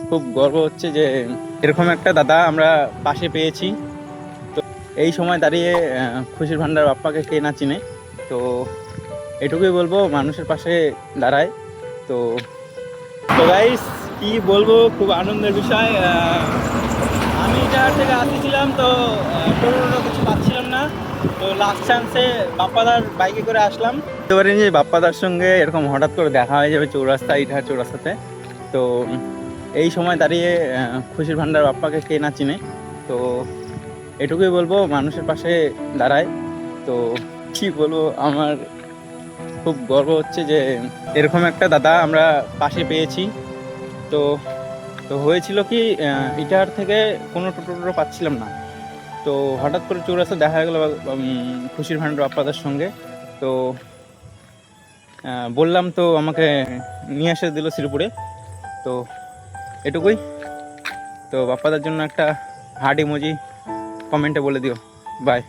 খুব গর্ব হচ্ছে যে এরকম একটা দাদা আমরা পাশে পেয়েছি। তো এই সময় দাঁড়িয়ে খুশির ভান্ডার বাপ্পাকে কে না চিনে। তো এটুকুই বলবো, মানুষের পাশে দাঁড়ায়। তো তো গাইস, কি বলবো, খুব আনন্দের বিষয়। আমি জায়গা থেকে আসতেছিলাম, তো টোটো কিছু পাচ্ছিলাম না। তো লাস্ট চান্সে বাপ্পাদার বাইকে করে আসলাম। বুঝতে পারিনি যে বাপ্পাদার সঙ্গে এরকম হঠাৎ করে দেখা হয়ে যাবে চৌরাস্তা, ইটাহার চৌরাস্তাতে। তো এই সময় দাঁড়িয়ে খুশির ভান্ডার বাপ্পাকে কে না চিনে। তো এটুকুই বলবো, মানুষের পাশে দাঁড়ায়। তো কি বলবো, আমার খুব গর্ব হচ্ছে যে এরকম একটা দাদা আমরা পাশে পেয়েছি। তো তো হয়েছিল কি, ইটার থেকে কোনো টোটো পাচ্ছিলাম না। তো হঠাৎ করে চৌরাস্তা দেখা গেলো খুশির ভান্ডার বাপ্পাদার সঙ্গে। তো বললাম, তো আমাকে নিয়ে এসে দিল শ্রীপুরে। তো এটুকুই। তো বাপ্পাদার জন্য একটা হার্ট ইমোজি কমেন্টে বলে দিও। বাই।